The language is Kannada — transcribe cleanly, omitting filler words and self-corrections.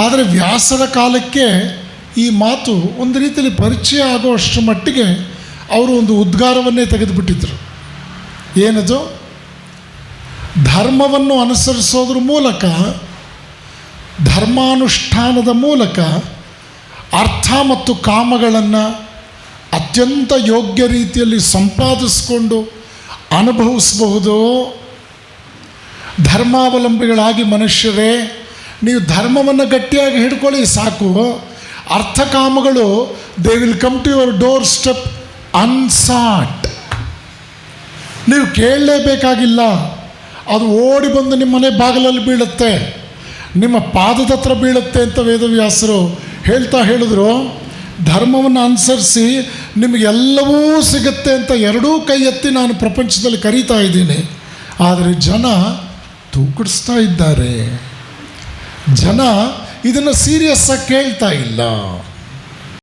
ಆದರೆ ವ್ಯಾಸರ ಕಾಲಕ್ಕೆ ಈ ಮಾತು ಒಂದು ರೀತಿಯಲ್ಲಿ ಪರಿಚಯ ಆಗುವಷ್ಟರ ಮಟ್ಟಿಗೆ ಅವರು ಒಂದು ಉದ್ಗಾರವನ್ನೇ ತೆಗೆದುಬಿಟ್ಟಿದ್ರು. ಏನದು? ಧರ್ಮವನ್ನು ಅನುಸರಿಸೋದ್ರ ಮೂಲಕ, ಧರ್ಮಾನುಷ್ಠಾನದ ಮೂಲಕ ಅರ್ಥ ಮತ್ತು ಕಾಮಗಳನ್ನು ಅತ್ಯಂತ ಯೋಗ್ಯ ರೀತಿಯಲ್ಲಿ ಸಂಪಾದಿಸಿಕೊಂಡು ಅನುಭವಿಸಬಹುದು. ಧರ್ಮಾವಲಂಬಿಗಳಾಗಿ ಮನುಷ್ಯರೇ, ನೀವು ಧರ್ಮವನ್ನು ಗಟ್ಟಿಯಾಗಿ ಹಿಡ್ಕೊಳ್ಳಿ ಸಾಕು. ಅರ್ಥಕಾಮಗಳು they will come to your door step unsought. ನೀವು ಕೇಳಲೇಬೇಕಾಗಿಲ್ಲ, ಅದು ಓಡಿ ಬಂದು ನಿಮ್ಮ ಮನೆ ಬಾಗಿಲಲ್ಲಿ ಬೀಳುತ್ತೆ, ನಿಮ್ಮ ಪಾದದ ಹತ್ರ ಬೀಳುತ್ತೆ ಅಂತ ವೇದವ್ಯಾಸರು ಹೇಳಿದ್ರು. ಧರ್ಮವನ್ನು ಅನುಸರಿಸಿ ನಿಮಗೆಲ್ಲವೂ ಸಿಗುತ್ತೆ ಅಂತ ಎರಡೂ ಕೈ ಎತ್ತಿ ನಾನು ಪ್ರಪಂಚದಲ್ಲಿ ಕರೀತಾ ಇದ್ದೀನಿ. ಆದರೆ ಜನ ತೂಕಡಿಸ್ತಾ ಇದ್ದಾರೆ. ಜನ ಇದನ್ನು ಸೀರಿಯಸ್ಸಾಗಿ ಕೇಳ್ತಾ ಇಲ್ಲ.